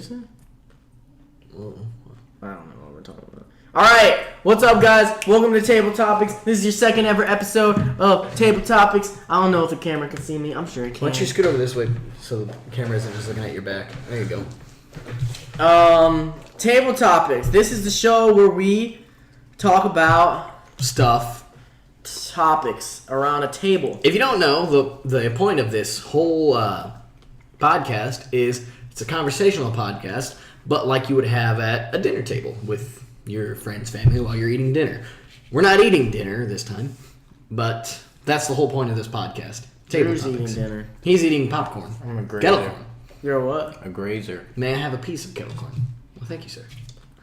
you say? Mm. I don't know what we're talking about. Alright, what's up guys? Welcome to Table Topics. This is your second ever episode of Table Topics. I don't know if the camera can see me. I'm sure it can. Why don't you scoot over this way so the camera isn't just looking at your back? There you go. Table Topics. This is the show where we talk about Stuff. topics around a table. If you don't know, the point of this whole podcast is it's a conversational podcast, but like you would have at a dinner table with your friend's family while you're eating dinner. We're not eating dinner this time, but that's the whole point of this podcast. Table Who's topics. eating dinner? He's eating popcorn. I'm a grazer. Kettle corn. You're a what? A grazer. May I have a piece of kettle corn? Well, thank you, sir.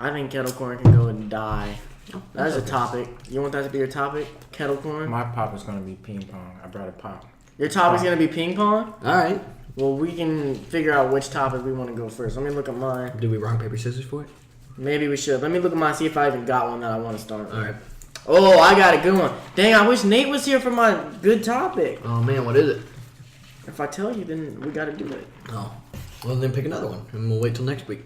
I think kettle corn can go and die. Oh, That is a okay. topic. You want that to be your topic? Kettle corn? My pop is gonna be ping pong. I brought a pop. Your topic's gonna be ping pong? All right. Well, we can figure out which topic we want to go first. Let me look at mine. Do we rock, paper, scissors for it? Maybe we should. Let me look at mine, see if I even got one that I want to start with. All right. Oh, I got a good one. Dang, I wish Nate was here for my good topic. Oh, man, what is it? If I tell you, then we got to do it. Oh. Well, then pick another one, and we'll wait till next week.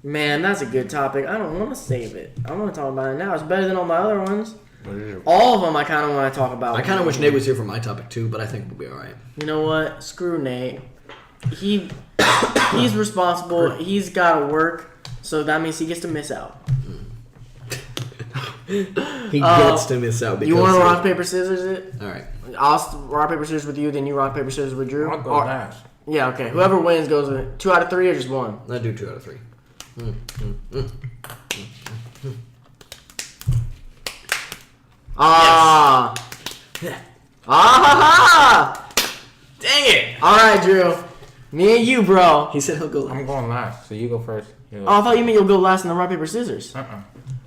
Man, that's a good topic. I don't want to save it. I want to talk about it now. It's better than all my other ones. What is it? All of them I kind of want to talk about. I kind of wish Nate was here for my topic, too, but I think we'll be all right. You know what? Screw Nate. He's responsible. He's got to work, so that means he gets to miss out. He gets to miss out because... You want to rock, paper, scissors it? All right. I'll rock, paper, scissors with you, then you rock, paper, scissors with Drew? I'll go Or- last. Yeah, okay. Whoever wins goes with it. 2 out of 3 or just 1? I'll do 2 out of 3. Ah. Ah. Dang it! All right, Drew. Me and you, bro. He said he'll go... I'm going last, so you go first. Oh, I thought you meant you'll go last in the rock, paper, scissors. Uh-uh.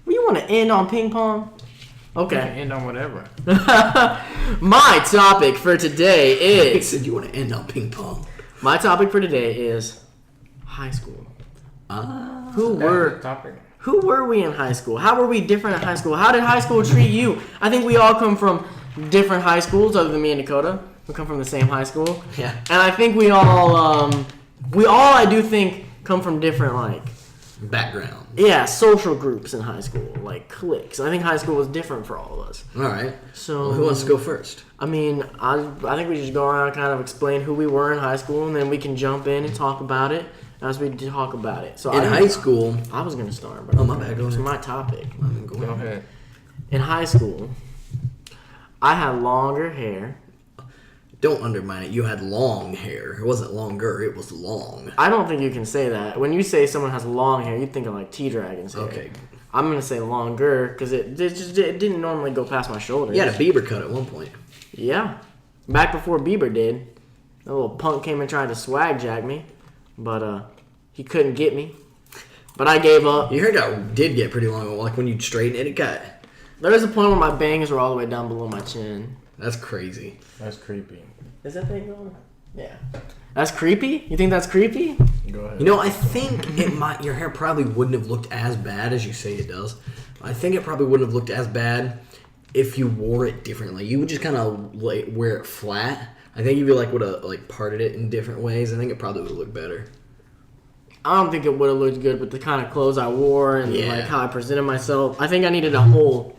Well, you want to end on ping pong? You Okay. can end on whatever. My topic for today He is... said you want to end on ping pong. My topic for today is high school. Who were... Topic. Who were we in high school? How were we different in high school? How did high school treat you? I think we all come from different high schools, other than me and Dakota. We come from the same high school. Yeah. And I think we all, I do think, come from different, like, Background. yeah, social groups in high school, like cliques. I think high school was different for all of us. All right. So, Well, who wants to go first? I mean, I think we should go around and kind of explain who we were in high school, and then we can jump in and talk about it as we talk about it. So In high school... I was going to start, but Oh, my bad. Go it's ahead. my topic. Go ahead. In high school, I had longer hair. Don't undermine it. You had long hair. It wasn't longer. It was long. I don't think you can say that. When you say someone has long hair, you think of like T-Dragon's hair. Okay. I'm going to say longer because it didn't normally go past my shoulders. You had a Bieber cut at one point. Yeah. Back before Bieber did. That little punk came and tried to swag jack me. But he couldn't get me. But I gave up. Your hair did get pretty long. Like when you straighten it, it got... There was a point where my bangs were all the way down below my chin. That's crazy. That's creepy. Is that thing going? Yeah. That's creepy? You think that's creepy? Go ahead. You know, I think it might... Your hair probably wouldn't have looked as bad as you say it does. I think it probably wouldn't have looked as bad if you wore it differently. You would just kind of wear it flat. I think if you would have parted it in different ways, I think it probably would have looked better. I don't think it would have looked good with the kind of clothes I wore and Yeah. like how I presented myself. I think I needed a whole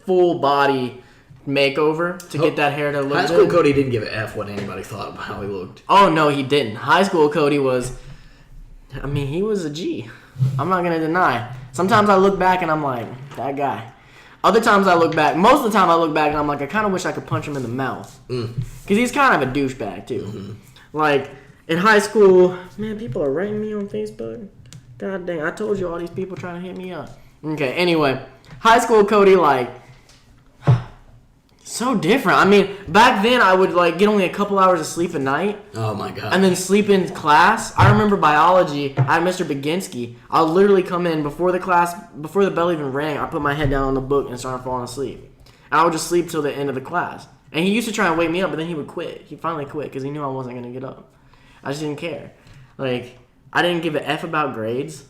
full body makeover to get that hair to look High good. school Cody didn't give a F what anybody thought about how he looked. Oh no, he didn't. High school Cody was, I mean, he was a G. I'm not gonna deny. Sometimes I look back and I'm like, that guy. Other times I look back, most of the time I look back and I'm like, I kind of wish I could punch him in the mouth. Because he's kind of a douchebag too. Like, in high school, man, people are writing me on Facebook. God dang, I told you all these people trying to hit me up. Okay, anyway, high school Cody, like, so different. I mean, back then I would like get only a couple hours of sleep a night Oh my god. and then sleep in class. I remember biology, I had Mr. Baginski. I would literally come in before the class, before the bell even rang, I put my head down on the book and started falling asleep. And I would just sleep till the end of the class. And he used to try and wake me up, but then he would quit. He finally quit because he knew I wasn't going to get up. I just didn't care. Like, I didn't give a F about grades.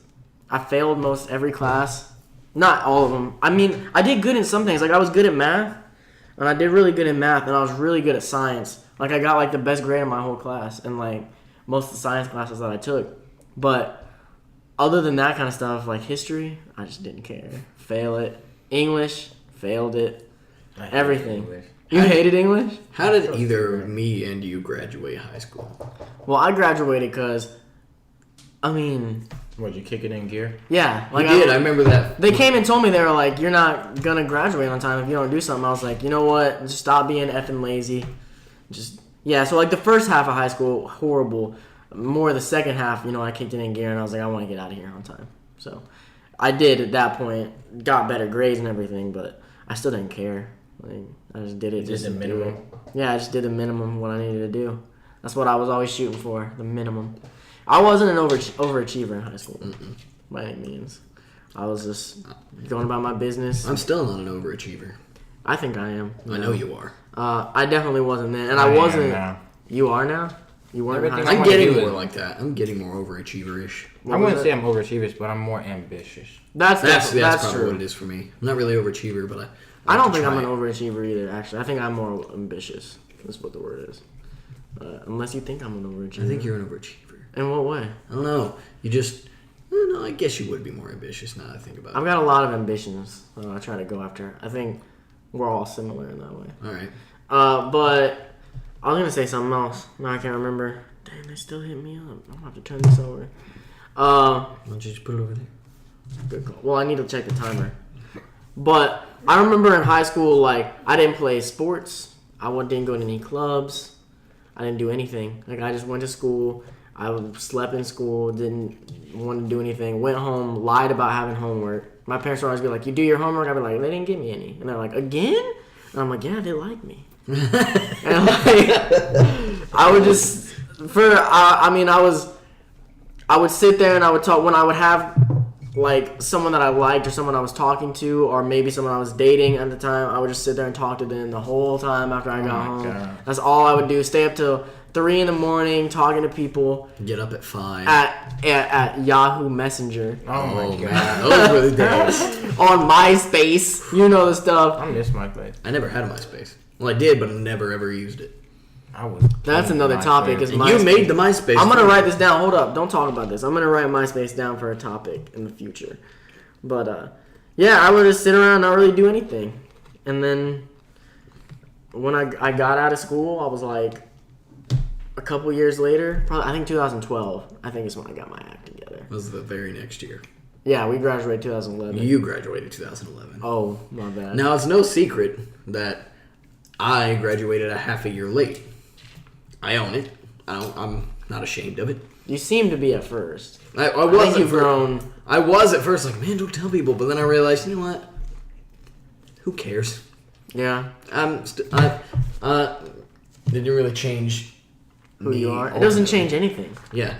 I failed most every class. Not all of them. I mean, I did good in some things. Like, I was good at math. And I did really good in math, and I was really good at science. Like, I got, like, the best grade in my whole class in, like, most of the science classes that I took. But other than that kind of stuff, like history, I just didn't care. Fail it. English, failed it. I hate Everything. English. You hated English? How did either me and you graduate high school? Well, I graduated because, I mean, What, you kick it in gear? yeah. You did. I remember that. They came and told me, they were like, you're not going to graduate on time if you don't do something. I was like, you know what? Just stop being effing lazy. So like the first half of high school, horrible. More the second half, I kicked it in gear and I was like, I want to get out of here on time. So I did at that point, got better grades and everything, but I still didn't care. Like, I just did it. Just the minimum. Yeah, I just did the minimum what I needed to do. That's what I was always shooting for, the minimum. I wasn't an overachiever in high school, by any means. I was just going about my business. I'm still not an overachiever. I think I am. I know you are. I definitely wasn't then, and I I am wasn't. now. You are now. You weren't in high Everything school. I'm wanna getting do more is- like that. I'm getting more overachieverish. I wouldn't say I'm overachievers, but I'm more ambitious. That's That's probably true. what it is for me. I'm not really overachiever, but I like don't to think I'm try an it. overachiever either. Actually, I think I'm more ambitious. That's what the word is. Unless you think I'm an overachiever. I think you're an overachiever. In what way? I don't know. You just. No, I guess you would be more ambitious now that I think about it. I've got a lot of ambitions. I try to go after. I think we're all similar in that way. All right. But I was gonna say something else. Now I can't remember. Damn, they still hit me up. I'm gonna have to turn this over. Why don't you just put it over there? Good call. Well, I need to check the timer. But I remember in high school, like, I didn't play sports. Didn't go to any clubs. I didn't do anything. Like, I just went to school. I slept in school. Didn't want to do anything. Went home. Lied about having homework. My parents would always be like, "You do your homework?" I'd be like, "They didn't give me any." And they're like, "Again?" And I'm like, "Yeah, they like me." And like, I would just I would sit there and I would talk when I would have like someone that I liked or someone I was talking to or maybe someone I was dating at the time. I would just sit there and talk to them the whole time after I got home. God. That's all I would do. Stay up till 3 a.m. talking to people Get up at 5. at Yahoo Messenger Oh my man. god. Those were the days. on MySpace. You know the stuff. I miss my place. I never had a MySpace. Well, I did, but I never ever used it. I was. That's another topic. Is And MySpace. you made the MySpace. I'm gonna too. write this down. Hold up, don't talk about this. I'm gonna write MySpace down for a topic in the future. But yeah, I would just sit around and not really do anything. And then when I got out of school, I was like a couple years later, probably I think 2012. I think is when I got my act together. That was the very next year. Yeah, we graduated 2011. You graduated 2011. Oh, my bad. Now, it's no secret that I graduated a half a year late. I own it. I'm not ashamed of it. You seem to be at first. I I was think at you've first. grown. I was at first like, man, don't tell people. But then I realized, you know what? Who cares? Yeah, Didn't really change who me you are. It doesn't ultimately. change anything. Yeah.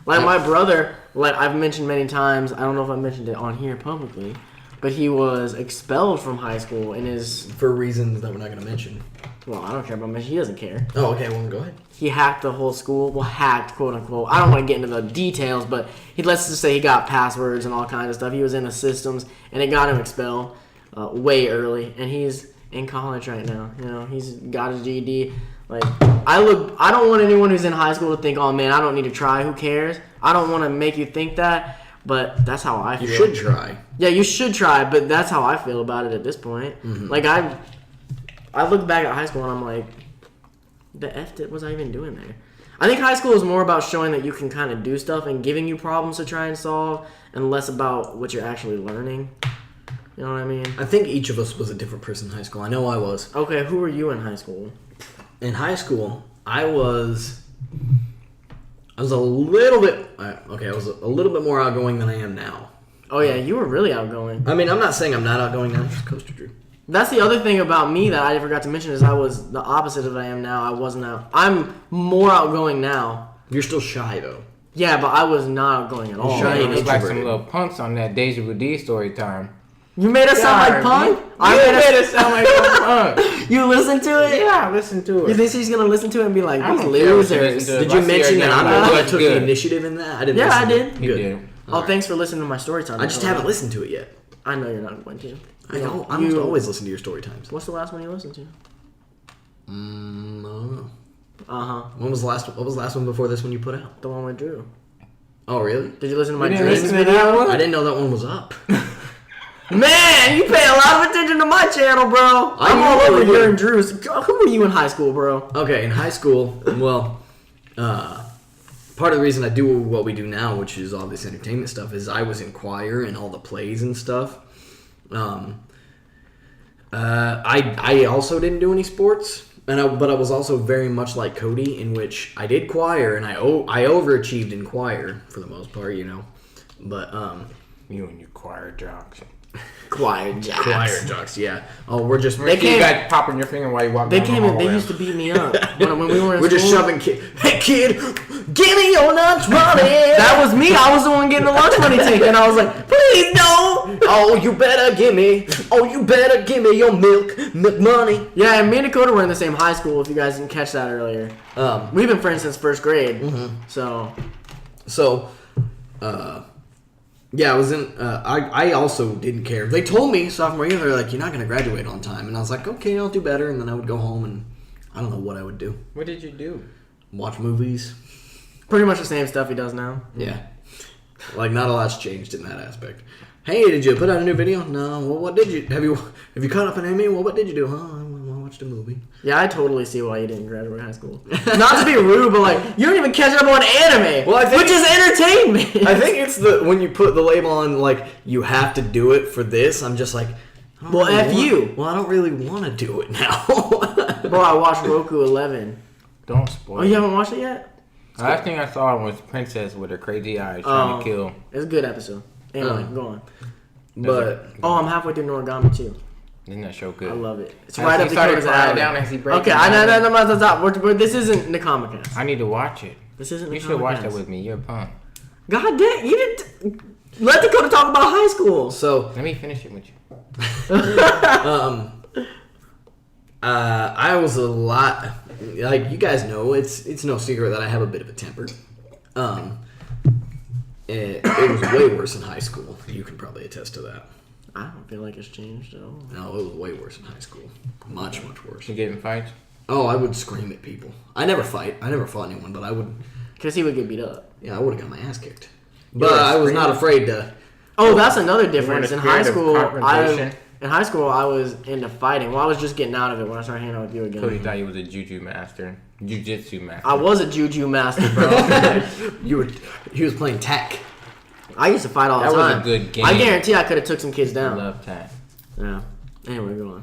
Like my brother, like I've mentioned many times, I don't know if I mentioned it on here publicly, but he was expelled from high school in his, For reasons that we're not going to mention. well, I don't care about mention, he doesn't care. Oh, okay. Well, go ahead. He hacked the whole school, well, hacked, quote unquote. I don't want to get into the details, but let's just say he got passwords and all kinds of stuff. He was in the systems, and it got him expelled way early, and he's in college right now. You know, he's got his GED. Like, I don't want anyone who's in high school to think, oh man, I don't need to try. Who cares? I don't want to make you think that, but that's how I feel. You should try. Yeah, you should try, but that's how I feel about it at this point. Mm-hmm. Like, I look back at high school and I'm like, the F was I even doing there? I think high school is more about showing that you can kind of do stuff and giving you problems to try and solve, and less about what you're actually learning. You know what I mean? I think each of us was a different person in high school. I know I was. Okay, who were you in high school? In high school, I was a little bit I was a little bit more outgoing than I am now. Oh yeah, you were really outgoing. I mean, I'm not saying I'm not outgoing now. Just Coaster Drew. That's the other thing about me that I forgot to mention is I was the opposite of what I am now. I wasn't out. I'm more outgoing now. You're still shy though. Yeah, but I was not outgoing at all. shy You and look like some introverted. little punks on that Deja Vu D story time. You made us sound like punk? You made it sound like a punk. You listened to it? Yeah, listen to You it. think she's gonna listen to it and be like, I these don't care what you losers? listen to. Did If you I see mention her that again, I'm I'm the one like, that took good. the initiative in that? I didn't. Yeah, listen I to did. it. He Good. did. Oh, thanks for listening to my story time. I just haven't listened to it yet. I know you're not going to. I know. I'm always listening to your story times. What's the last one you listened to? I don't know. Uh huh. What was the last one before this one you put out? The one with Drew. Oh, really? Did you listen to my You didn't dreams listen to video? that one? I didn't know that one was up. Man, you pay a lot of attention to my channel, bro. I'm all over your and Drew's. Who were you in high school, bro? Okay, in high school, well, part of the reason I do what we do now, which is all this entertainment stuff, is I was in choir and all the plays and stuff. I also didn't do any sports, but I was also very much like Cody, in which I did choir and I overachieved in choir for the most part, you know. But You and your choir jocks. Choir jocks. choir jocks, yeah. Oh, we're just They You came. guys popping your finger while you walk They down the came in. They hallway. used to beat me up when we were in we're just school. shoving Hey kid, give me your lunch money. That was me. I was the one getting the lunch money taken. I was like, please no. Oh, you better give me. Oh, you better give me your milk money. Yeah, and me and Dakota were in the same high school. If you guys didn't catch that earlier, we've been friends since first grade. So Yeah, I was in. I also didn't care. They told me sophomore year, they're like, "You're not gonna graduate on time," and I was like, "Okay, I'll do better." And then I would go home and I don't know what I would do. What did you do? Watch movies. pretty much the same stuff he does now. Yeah, like not a lot's changed in that aspect. Hey, did you put out a new video? No. Well, what did you have you caught up on anime? Well, what did you do? Huh? I watched a movie. Yeah, I totally see why you didn't graduate high school. Not to be rude, but like you don't even catch up on anime, Well, I think- which is entertainment. I think it's the when you put the label on like you have to do it for this. I'm just like, I don't Well, really F want- you. Well, I don't really want to do it now. Bro, I watched Roku 11. Don't spoil. Oh, you haven't watched it yet? The last thing I saw was Princess with her crazy eyes trying to kill. It's a good episode. Anyway, go on. But Oh, I'm halfway through Noragami too. Isn't that show good? I love it. It's As right he up started Dakota's crying alley. down as he breaks Okay, it I down. know. Stop. This isn't Nakamicast. I need to watch it. This isn't. You should watch that Nakamicast. with me. You're a punk. God damn, you didn't. Let Dakota talk about high school. so Let me finish it with you. I was a lot like you guys know. It's no secret that I have a bit of a temper. It was way worse in high school. You can probably attest to that. I don't feel like it's changed at all. No, it was way worse in high school. Much worse. You get in fights? Oh, I would scream at people. I never fight. I never fought anyone, but I would. Because he would get beat up. Yeah, I would have got my ass kicked. But were a I was not screamer? afraid to. Oh, that's another You weren't difference. a In high spirit of school, confrontation? I was into fighting. Well, I was just getting out of it when I started hanging out with you again. Cody thought he was a juju master. Jiu-jitsu master. I was a juju master, bro. He was playing tag. I used to fight all the That was a time. good game. I guarantee I could have took some kids I down. love tag. Yeah. Anyway, go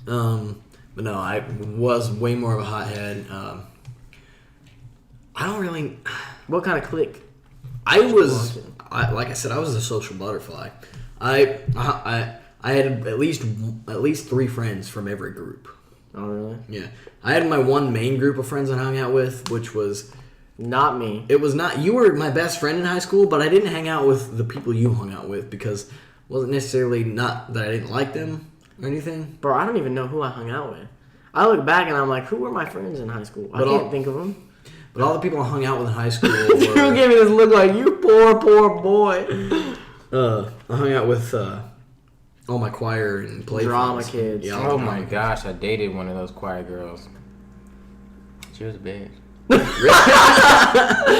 on. But no, I was way more of a hothead. I don't really. What kind of clique? I was, like I said, I was a social butterfly. I had at least 3 friends from every group. Oh, really? Yeah, I had my one main group of friends I hung out with, which was. Not me. It was not. You were my best friend in high school, but I didn't hang out with the people you hung out with because it wasn't necessarily not that I didn't like them or anything. Bro, I don't even know who I hung out with. I look back and I'm like, who were my friends in high school? I But can't all- think of them. But all the people I hung out with in high school Drew were, gave me this look like, you poor boy. I hung out with all my choir and play Drama friends. kids. Yeah, all Oh the my drama gosh, I dated one of those choir girls. She was a bitch. kids.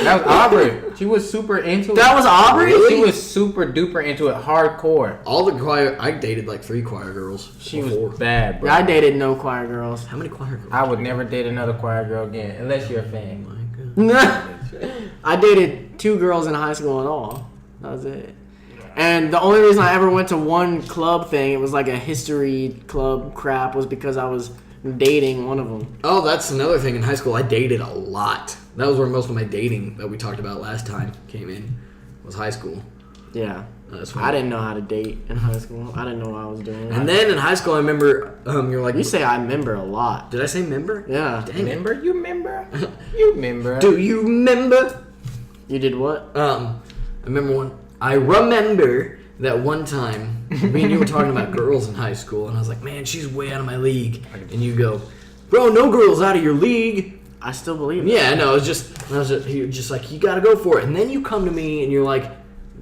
That was Aubrey. She was super into it. That was Aubrey? She was super duper into it, hardcore. All the choir. I dated like 3 choir girls. She or was 4. bad, bro. Yeah, I dated no choir girls. How many choir girls? I would never date another choir girl again, unless you're a Oh fan. my god. I dated 2 girls in high school and all. That was it. And the only reason I ever went to one club thing, it was like a history club crap, was because I was dating one of them. Oh, that's another thing. In high school, I dated a lot. That was where most of my dating that we talked about last time came in. Was high school. Yeah. That's I didn't know how to date in high school. I didn't know what I was doing. And then in high school, I remember you're like, You say I remember a lot. did I say member? Yeah. Dang it. Remember? You remember? You remember? Do you remember? You did what? I remember that one time me and you were talking about girls in high school, and I was like, man, she's way out of my league. And you go, bro, no girls out of your league. I still believe it. Yeah, no, you're just like, you gotta go for it. And then you come to me and you're like,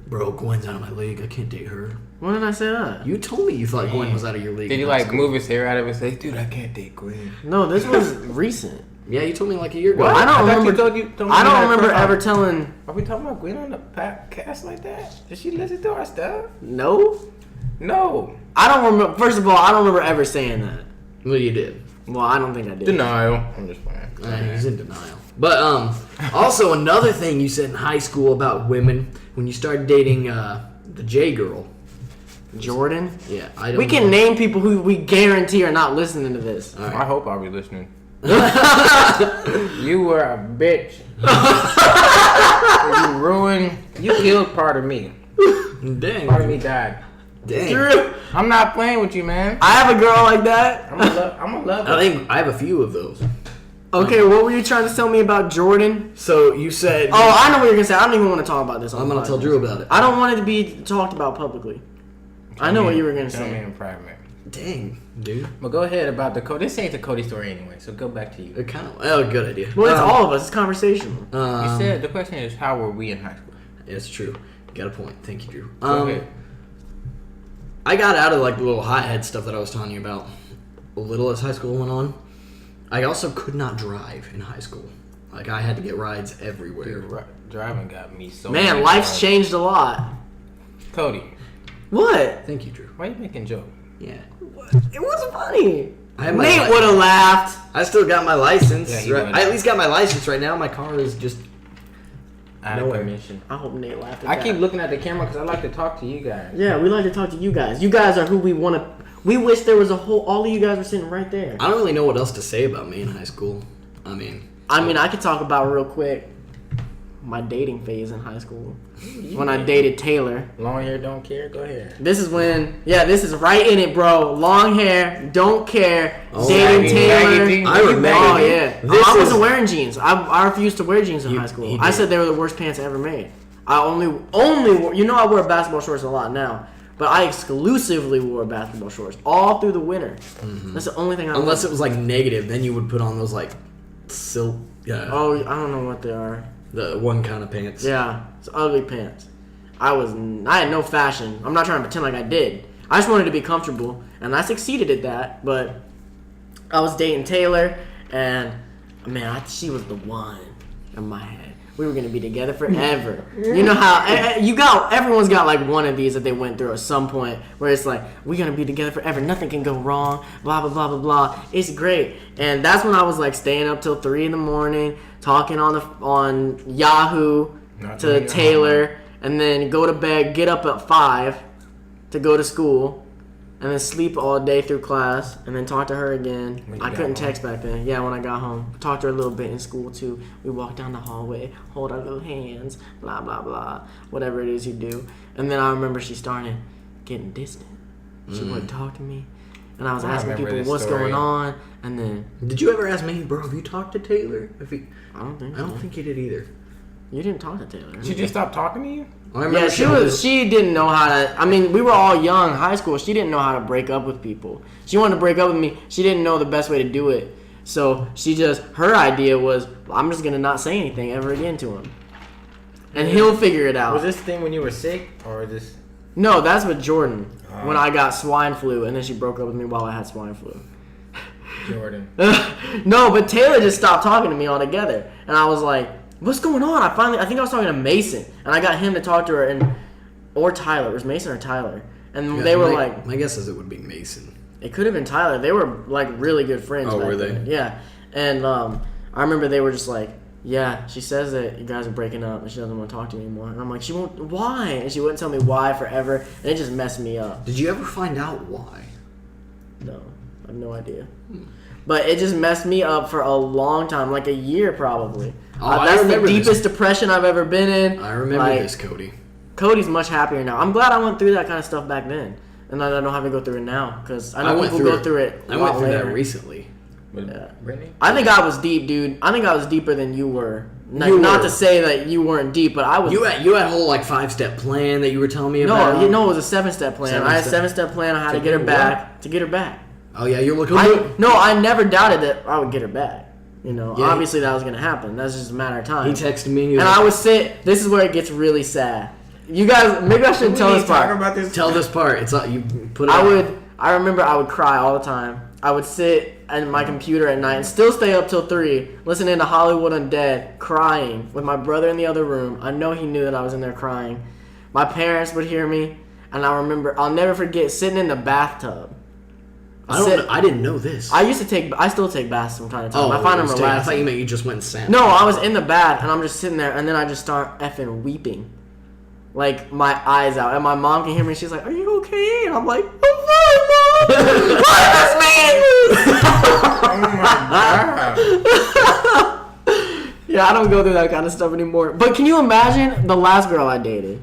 bro, Gwen's out of my league. I can't date her. When did I say that? You told me you thought Gwen was out of your league. Did he in high like school. move his hair out of his face? Dude, I can't date Gwen. No, this was recent. Yeah, you told me like a year ago. I don't thought remember. you told me I you don't had a remember crush on- ever telling. Are we talking about Gwen on the podcast like that? Did she listen to our stuff? No, No. I don't remember. First of all, I don't remember ever saying that. Well, you did. Well, I don't think I did. Denial. I'm just playing. He's in denial. But also another thing you said in high school about women when you started dating the J girl. Jordan. Yeah, I don't We can know. name people who we guarantee are not listening to this. All I right. hope I'll be listening. You were a bitch. You killed part of me. Dang. Part of me died. Dang. Drew, I'm not playing with you, man. I have a girl like that. I'm a love I think I have a few of those. Okay, what were you trying to tell me about Jordan? So you said. Oh, I know what you're gonna say. I don't even want to talk about this. I'm gonna tell Drew about it. I don't want it to be talked about publicly. I know what you were gonna Tell me say. in private. Dang, dude. But go ahead about the Cody. This ain't the Cody story anyway, so go back to you. It kind of. Oh, good idea. Well, it's all of us. It's conversational. You said the question is how were we in high school? It's true. You got a point. Thank you, Drew. Go ahead. I got out of like the little hothead stuff that I was telling you about a little as high school went on. I also could not drive in high school. Like I had to get rides everywhere. Dude, driving got me so. Man, mad. life's changed a lot. Cody, What? Thank you, Drew. why you making jokes? Yeah. It was funny. I have my Nate li- would have laughed. I still got my license. Yeah, he right? would. I at least got my license right now. My car is just. Out of Nowhere. commission. I hope Nate laughed at I that. keep looking at the camera because I like to talk to you guys. Yeah, we like to talk to you guys. You guys are who we want to. We wish there was a whole. All of you guys were sitting right there. I don't really know what else to say about me in high school. I mean, I could talk about real quick my dating phase in high school when I dated Taylor. Long hair, don't care. Go ahead. This is when, this is right in it, bro. Long hair, don't care, Oh, dating baggy, Taylor. baggy jeans. I remember. Oh yeah, This I wasn't is- wearing jeans. I refused to wear jeans in You- high school. he I did. said they were the worst pants I ever made. I only wore, I wear basketball shorts a lot now, but I exclusively wore basketball shorts all through the winter. That's the only thing I unless wore. it was like negative, then you would put on those like silk. Oh, I don't know what they are. The one kind of pants. Yeah, it's ugly pants. I had no fashion. I'm not trying to pretend like I did. I just wanted to be comfortable, and I succeeded at that. But I was dating Taylor, and man, she was the one in my head. We were gonna be together forever. You know how everyone's got like one of these that they went through at some point where it's like we're gonna be together forever. Nothing can go wrong. Blah blah blah blah blah. It's great, and that's when I was like staying up till 3 a.m. talking on Yahoo Not to doing your Taylor, and then go to bed, get up at 5 to go to school, and then sleep all day through class, and then talk to her again. When you I got couldn't home. text back then. Yeah, when I got home. Talked to her a little bit in school too. We walked down the hallway, hold our little hands, blah blah blah, whatever it is you do. And then I remember she started getting distant. She wouldn't talk to me, and I was I asking remember people this what's story. going on, and then Did you ever ask me, bro? Have you talked to Taylor? I don't think I don't so. think you did either. You didn't talk to Taylor. She just stopped talking to you? I Yeah, remember she didn't know how to. I mean, we were all young, high school. She didn't know how to break up with people. She wanted to break up with me. She didn't know the best way to do it. So her idea was, I'm just gonna not say anything ever again to him, and he'll figure it out. Was this thing when you were sick or this? No, that's with Jordan. When I got swine flu, and then she broke up with me while I had swine flu. Jordan. No, but Taylor just stopped talking to me altogether, and I was like, "What's going on?" I think I was talking to Mason, and I got him to talk to her, or Tyler. It was Mason or Tyler, and they were like, my guess is it would be Mason. it could have been Tyler. They were like really good friends. Oh, back were they? then. Yeah, and I remember they were just like, "Yeah, she says that you guys are breaking up, and she doesn't want to talk to you anymore." And I'm like, "She won't. Why?" And she wouldn't tell me why forever, and it just messed me up. Did you ever find out why? No, I have no idea. But it just messed me up for a long time, like a year probably. Oh, I that's the remember this. deepest depression I've ever been in. I remember Like, this, Cody. Cody's much happier now. I'm glad I went through that kind of stuff back then, and I don't have to go through it now because I know went people go through it. I a went lot through later. that recently. With Yeah. Brittany? I think I was deep, dude. I think I was deeper than you were. Like, You not were. to say that you weren't deep, but I was. You had a whole like 5-step plan that you were telling me about. it was a 7-step plan. I had a 7-step plan on how to get her do back. To get her back. Oh yeah, you're looking. I never doubted that I would get her back. You know, Yeah. obviously that was gonna happen. That's just a matter of time. He texted me. And he was And like, I would sit. This is where it gets really sad. You guys, maybe I shouldn't tell this talk part. about this. Tell this part. It's you put it. I remember I would cry all the time. I would sit at my computer at night and still stay up till 3, listening to Hollywood Undead, crying with my brother in the other room. I know he knew that I was in there crying. My parents would hear me, and I'll never forget sitting in the bathtub. I didn't know this. I still take baths from time to time. I find them I relaxing. thought you meant you just went and sat. No, I was in the bath, and I'm just sitting there, and then I just start effing weeping. Like, my eyes out. And my mom can hear me, she's like, "Are you okay?" And I'm like, "I'm fine, Mom! Why does me?" Oh my god. Yeah, I don't go through that kind of stuff anymore. But can you imagine the last girl I dated?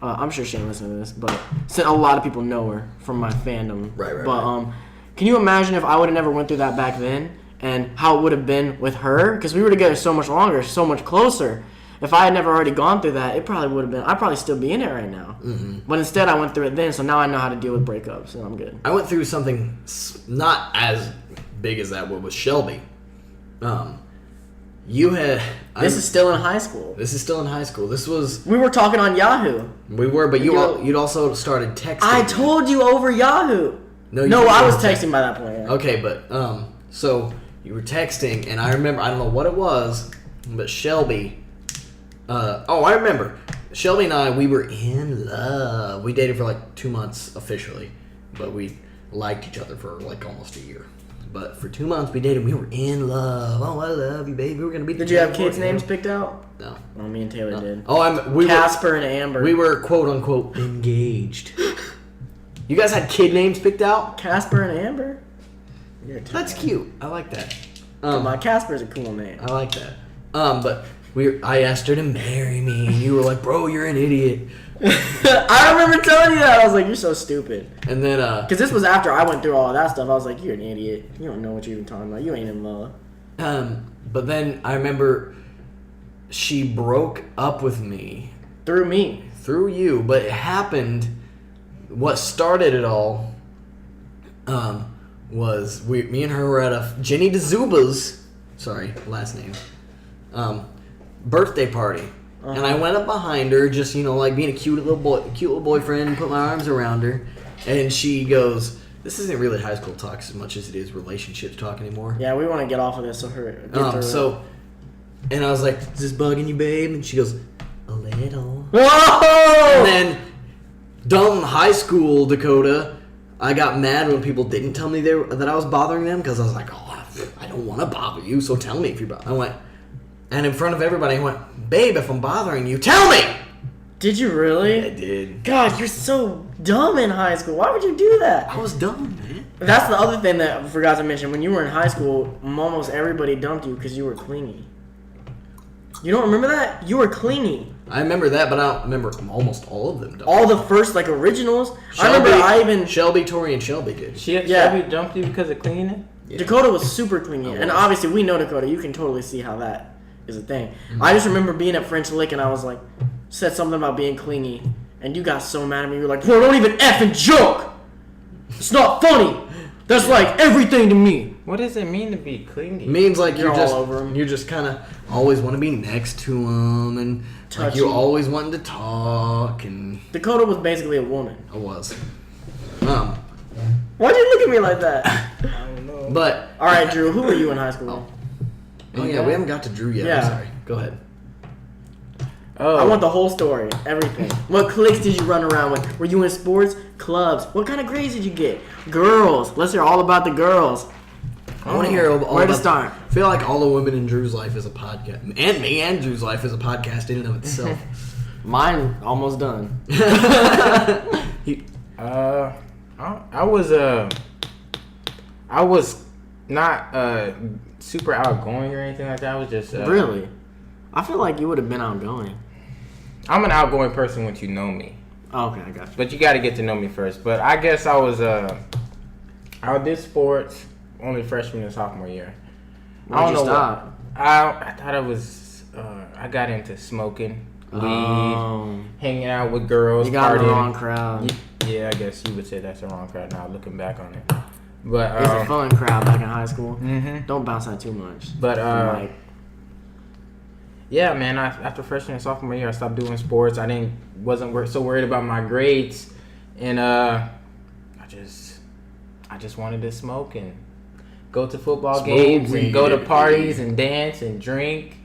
I'm sure she ain't listening to this, but a lot of people know her from my fandom. Right. But can you imagine if I would have never went through that back then, and how it would have been with her? Because we were together so much longer, so much closer. If I had never already gone through that, it probably would have been. I'd probably still be in it right now. Mm-hmm. But instead, I went through it then, so now I know how to deal with breakups, and I'm good. I went through something not as big as that with Shelby. This is still in high school. This is still in high school. This was. We were talking on Yahoo. We were, but you'd also started texting. I told you over Yahoo. No, I was texting by that point. Yeah. Okay, but so you were texting, and I remember, I don't know what it was, but Shelby. I remember. Shelby and I, we were in love. We dated for like 2 months officially, but we liked each other for like almost a year. But for 2 months we dated. We were in love. Oh, I love you, baby. We were gonna be. Did you have kids' names picked out? No. Well, me and Taylor did. Oh, Casper and Amber. We were quote unquote engaged. You guys had kid names picked out? Casper and Amber. That's cute. I like that. Come on, Casper's a cool name. I like that. But I asked her to marry me, and you were like, "Bro, you're an idiot." I remember telling you that. I was like, "You're so stupid." And then, because this was after I went through all of that stuff. I was like, "You're an idiot. You don't know what you're even talking about. You ain't in love." But then I remember she broke up with me through me, through you. But it happened. What started it all? Was me and her were at a Jenny DeZuba's, last name, birthday party. Uh-huh. And I went up behind her, just, like being a cute little boyfriend, put my arms around her, and she goes, "This isn't really high school talk as much as it is relationships talk anymore." Yeah, we want to get off of this, so and I was like, "Is this bugging you, babe?" And she goes, "A little." Whoa! And then, dumb high school Dakota, I got mad when people didn't tell me that I was bothering them, because I was like, "Oh, I don't want to bother you, so tell me if you're bothering." I went, and in front of everybody, I went, "Babe, if I'm bothering you, tell me!" Did you really? Yeah, I did. God, you're so dumb in high school. Why would you do that? I was dumb, man. That's the other thing that I forgot to mention. When you were in high school, almost everybody dumped you because you were clingy. You don't remember that? You were clingy. I remember that, but I don't remember almost all of them. All the first, originals. Shelby, Tori, and Shelby did. Shelby dumped you because of cleaning? Yeah. Dakota was super clingy. And obviously, we know Dakota. You can totally see how that is a thing. Mm-hmm. I just remember being at French Lick, and I was like, said something about being clingy. And you got so mad at me. You were like, "Bro, don't even effing joke. It's not funny. That's like everything to me." What does it mean to be clingy? It means like you're just all over him. You just kind of always want to be next to him, and like you always wanting to talk. And Dakota was basically a woman. I was. Why'd you look at me like that? I don't know. But all right, Drew, who were you in high school? Oh yeah, we haven't got to Drew yet. Yeah. I'm sorry. Go ahead. Oh. I want the whole story, everything. What cliques did you run around with? Were you in sports, clubs? What kind of grades did you get? Girls. Let's hear all about the girls. I want to hear all where to start. I feel like all the women in Drew's life is a podcast, and me and Drew's life is a podcast in and of itself. Mine almost done. I was not super outgoing or anything like that. I was just really. I feel like you would have been outgoing. I'm an outgoing person once you know me. Oh, okay, I got you. But you got to get to know me first. But I guess I was I did sports only freshman and sophomore year. I don't know. Stop? I thought I was. I got into smoking weed, hanging out with girls. You got partying. the wrong crowd. Yeah, I guess you would say that's the wrong crowd now, looking back on it. But it was a fun crowd back in high school. Mm-hmm. Don't bounce that too much. But yeah, man. After freshman and sophomore year, I stopped doing sports. Wasn't so worried about my grades, and I just wanted to smoke, and go to football Smoke games and go to weed. parties and dance and drink.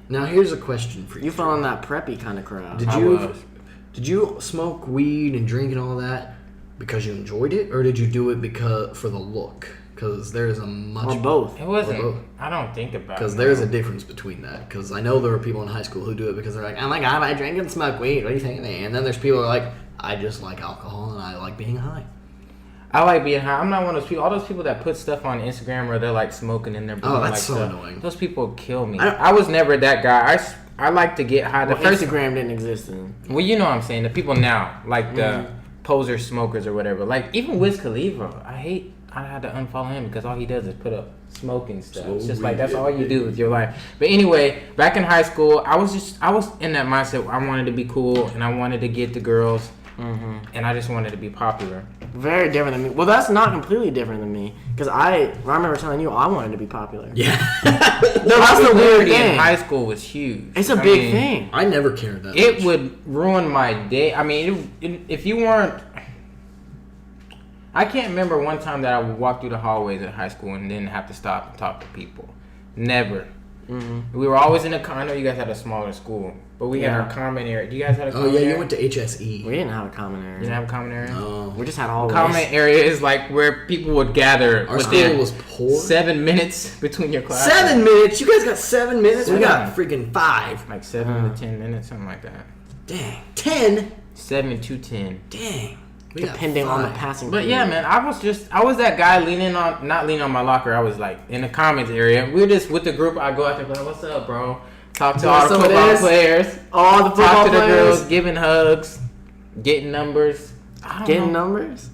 Now here's a question for you. You fell in that preppy kind of crowd. Did I you was. did you smoke weed and drink and all that because you enjoyed it, or did you do it because for the look? Because there's a much Or both. It wasn't. Or both. I don't think about it. Because there's a difference between that. Because I know there are people in high school who do it because they're like, oh my god, I drink and smoke weed. What do you think of me? And then there's people who are like, I just like alcohol and I like being high. I like being high. I'm not one of those people. All those people that put stuff on Instagram where they're like smoking in their Oh, that's like so stuff. annoying. Those people kill me. I- I was never that guy. I like to get high. The Well, first Instagram didn't exist then. Well, you know what I'm saying. The people now, like the poser smokers or whatever. Like even Wiz Khalifa, I had to unfollow him because all he does is put up smoking stuff. It's just like that's all you do with your life. But anyway, back in high school, I was in that mindset where I wanted to be cool and I wanted to get the girls, and I just wanted to be popular. Very different than me. Well, that's not completely different than me. Because I remember telling you I wanted to be popular. Yeah. No, that's the weird Popularity in thing. high school was huge. It's a I big mean, thing. I never cared that It much. would ruin my day. I mean, if you weren't. I can't remember one time that I would walk through the hallways at high school and didn't have to stop and talk to people. Never. We were always in a I know you guys had a smaller school, but we had Yeah. our common area. Do you guys have a Oh common yeah, area? you went to HSE. We didn't have a common area. You didn't have a common area? No. We just had hallways. Common area is like where people would gather Our within school was poor. 7 minutes between your classes. 7 minutes? You guys got 7 minutes? We Yeah. got freaking 5. Like 7 to 10 minutes, something like that. Dang. 10? 7 to 10. Dang. We got Depending on the 5. passing. But period. yeah, man, I was that guy not leaning on my locker. I was like in the comments area. We were just with the group. I go out there, like, what's up, bro? Talk to Doing all the some of football this. players. all the football Talk to the players girls, giving hugs, getting numbers. I don't getting know. numbers.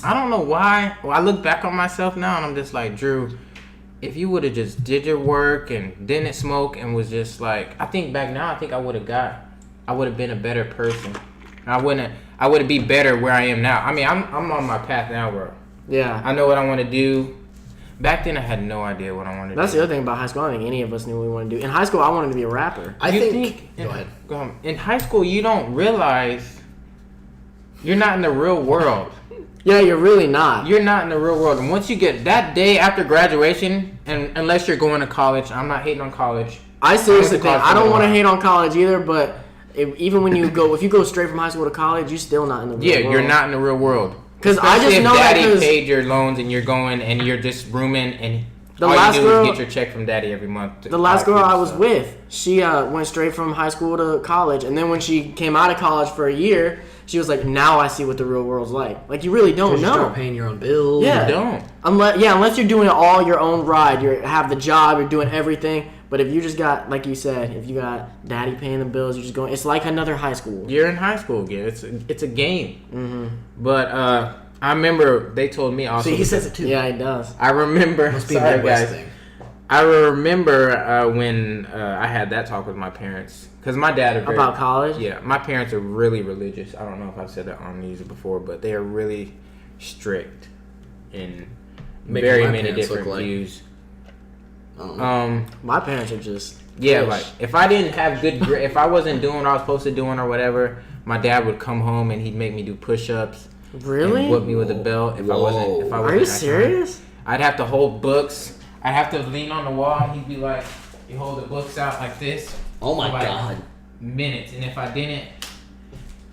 I don't know why. Well, I look back on myself now and I'm just like, Drew, if you would have just did your work and didn't smoke and was just like, I think back now, I think I would have been a better person. I wouldn't be better where I am now. I mean, I'm on my path now where Yeah. I know what I want to do. Back then, I had no idea what I wanted to That's do. the other thing about high school. I don't think any of us knew what we wanted to do. In high school, I wanted to be a rapper. I You think. Go ahead. In high school, you don't realize you're not in the real world. Yeah, you're really not. You're not in the real world. And once you get that day after graduation, and unless you're going to college, I'm not hating on college. I seriously I went to think college I for don't a want to while. hate on college either, but even when if you go straight from high school to college, you're still not in the real Yeah, world. you're not in the real world. 'Cause I Especially just if know that daddy 'cause- paid your loans and you're going and you're just rooming and The all last you do girl- is get your check from daddy every month. to The last buy girl food I and was stuff. with, she went straight from high school to college, and then when she came out of college for a year, she was like, "Now I see what the real world's like." Like you really don't You know. start paying your own bills. Yeah. You don't. Unless you're doing it all your own ride, you have the job, you're doing everything. But if you just got, like you said, if you got daddy paying the bills, you're just going. It's like another high school. You're in high school again. It's a game. Mm-hmm. But I remember they told me also. See, he says it too. Yeah, it does. I remember. Must be a Sorry, Midwest guys. thing. I remember when I had that talk with my parents because my dad are very, About college. Yeah, my parents are really religious. I don't know if I've said that on these before, but they are really strict in Making very my many parents look different like- views. I don't know. My parents are just. Yeah, fish. like if I didn't have if I wasn't doing what I was supposed to doing or whatever, my dad would come home and he'd make me do push-ups. Really? And whip me with a belt if I wasn't. If I Are wasn't you acting right. serious? I'd have to hold books. I'd have to lean on the wall, and he'd be like, "You hold the books out like this." Oh my for like god. Minutes, and if I didn't,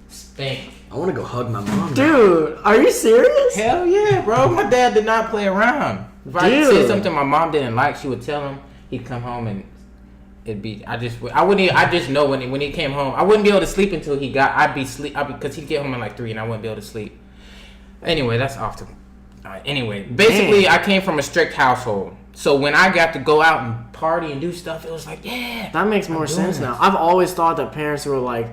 spank. I want to go hug my mom. Dude, are you serious? Hell yeah, bro! My dad did not play around. If I Dude. said something my mom didn't like, she would tell him. He'd come home and it'd be. I just know when he came home, I wouldn't be able to sleep until he got. I'd be sleep because he'd get home at like 3, and I wouldn't be able to sleep. Anyway, that's off the. Anyway, basically, I came from a strict household, so when I got to go out and party and do stuff, it was like, yeah. That makes more doing sense this. now. I've always thought that parents who are like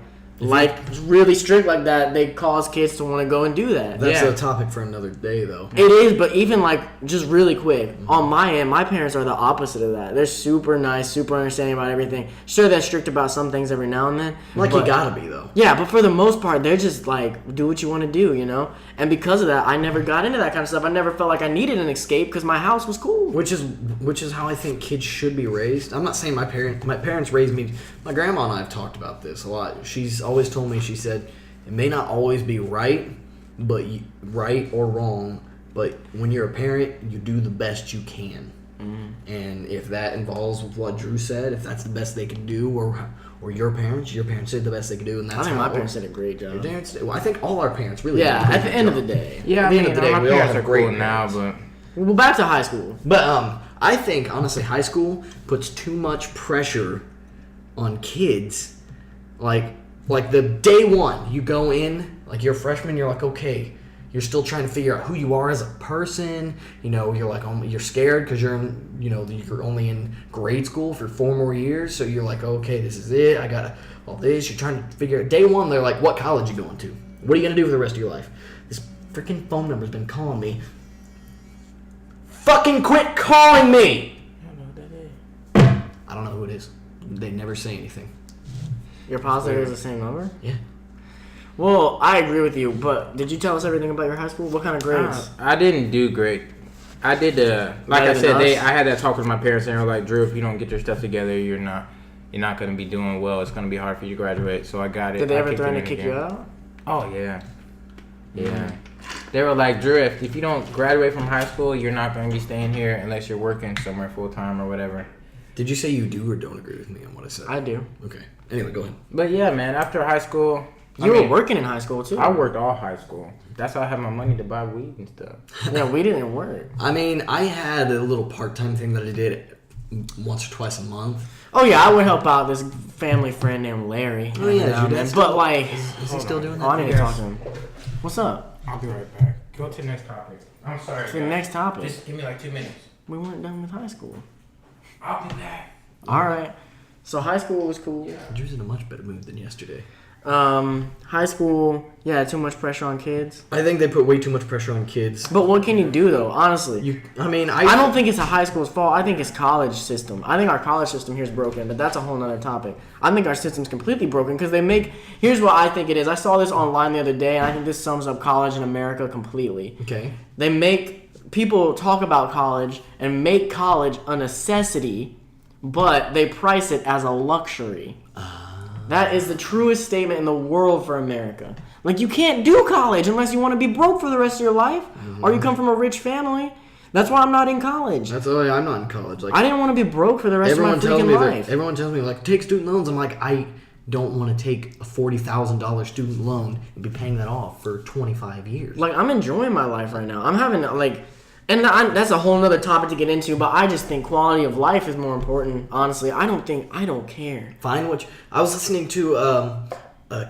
really strict like that, they cause kids to want to go and do that. That's Yeah. a topic for another day, though. It is, but even like just really quick on my end, my parents are the opposite of that. They're super nice, super understanding about everything. Sure, they're strict about some things every now and then. Like but, you gotta be though. Yeah, but for the most part, they're just like do what you want to do, you know. And because of that, I never got into that kind of stuff. I never felt like I needed an escape because my house was cool. Which is how I think kids should be raised. I'm not saying my parents raised me. My grandma and I have talked about this a lot. She's always told me, she said, it may not always be right, but right or wrong, But when you're a parent, you do the best you can. And if that involves what Drew said, if that's the best they can do, or your parents did the best they could do, and that's I think how my it parents works. did a great job. Your parents did. Well, I think all our parents really. Yeah, did a at the great end of job. the day. Yeah, At the end of the day, my we all parents have are great cool now, parents. but Well, back to high school. But I think honestly, high school puts too much pressure on kids. Like the day one, you go in, like you're a freshman, you're like, okay, you're still trying to figure out who you are as a person. You know, you're like, you're scared because you're in, you're only in grade school for 4 more years. So you're like, okay, this is it. I got all this. You're trying to figure out. Day one, they're like, what college you going to? What are you going to do for the rest of your life? This freaking phone number's been calling me. Fucking quit calling me! I don't know what that is. I don't know who it is. They never say anything. You're positive it was the same number? Yeah. Well, I agree with you, but did you tell us everything about your high school? What kind of grades? I didn't do great. I did like Better I than said, us? I had that talk with my parents, and they were like, Drew, if you don't get your stuff together, you're not gonna be doing well. It's gonna be hard for you to graduate. So I got it. Did they I ever kicked threaten it to in kick you again. out? Oh yeah. Yeah. They were like, Drew, if you don't graduate from high school, you're not gonna be staying here unless you're working somewhere full time or whatever. Did you say you do or don't agree with me on what I said? I do. Okay. Anyway, go ahead. But yeah, man, after high school, You were working in high school, too. I worked all high school. That's how I had my money to buy weed and stuff. Yeah, we didn't work. I mean, I had a little part-time thing that I did once or twice a month. Oh, yeah, I would help out this family friend named Larry. Oh, yeah, Now and your then. dad But, like, Is he still doing oh, I that? need to talk to him. What's up? I'll be right back. Go to the next topic. I'm sorry. To the guys. next topic. Just give me like 2 minutes. We weren't done with high school. I'll be back. All right. So high school was cool. Drew's in a much better mood than yesterday. High school, yeah, too much pressure on kids. I think they put way too much pressure on kids. But what can you do, though, honestly? I don't think it's a high school's fault. I think it's college system. I think our college system here is broken, but that's a whole nother topic. I think our system's completely broken because they make... Here's what I think it is. I saw this online the other day, and I think this sums up college in America completely. Okay. They make... People talk about college and make college a necessity, but they price it as a luxury. That is the truest statement in the world for America. Like, you can't do college unless you want to be broke for the rest of your life, or you come from a rich family. That's why I'm not in college. That's why I'm not in college. Like, I didn't want to be broke for the rest of my freaking life. Everyone tells me, like, take student loans. I'm like, I don't want to take a $40,000 student loan and be paying that off for 25 years. Like, I'm enjoying my life right now. I'm having, like... And that's a whole nother topic to get into, but I just think quality of life is more important, honestly. I don't care. Find what I was listening to a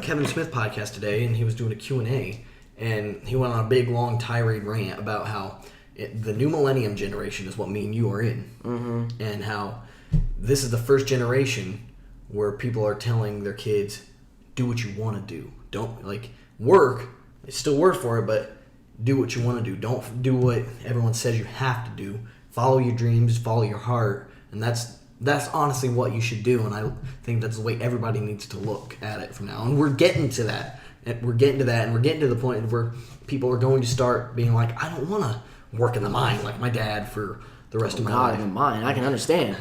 Kevin Smith podcast today, and he was doing a Q&A, and he went on a big, long tirade rant about how the new millennium generation is what me and you are in, and how this is the first generation where people are telling their kids, do what you want to do. Don't, like, work. Still work for it, but do what you want to do. Don't do what everyone says you have to do. Follow your dreams, follow your heart, and that's honestly what you should do. And I think that's the way everybody needs to look at it from now. And we're getting to that. And we're getting to the point where people are going to start being like, I don't want to work in the mine like my dad for the rest of my God, life. in mine, I can understand.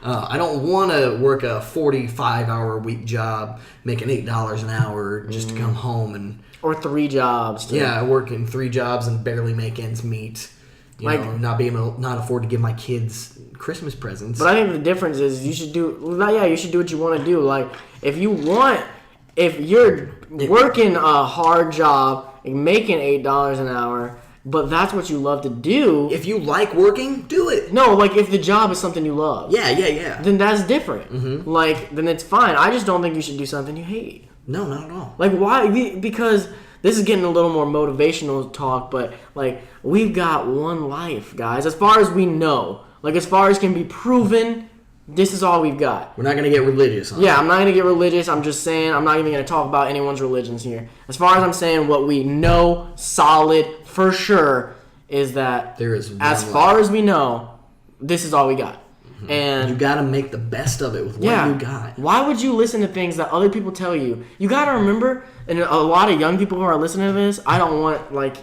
I don't want to work a 45-hour-a-week job making $8 an hour just to come home and... Or 3 jobs. Too. Yeah, I work in 3 jobs and barely make ends meet. Not afford to give my kids Christmas presents. But I think the difference is you should do what you want to do. Like, if you're working a hard job and making $8 an hour, but that's what you love to do. If you like working, do it. No, like if the job is something you love. Yeah. Then that's different. Mm-hmm. Like, then it's fine. I just don't think you should do something you hate. No, not at all. Like, why? Because this is getting a little more motivational talk, but, like, we've got one life, guys. As far as we know. Like, as far as can be proven, this is all we've got. We're not going to get religious on it. Yeah, I'm not going to get religious. I'm just saying I'm not even going to talk about anyone's religions here. As far as I'm saying, what we know solid for sure is that there is as far as we know, this is all we got. Mm-hmm. And you got to make the best of it with what you got. Why would you listen to things that other people tell you? You got to remember, and a lot of young people who are listening to this, I don't want, like...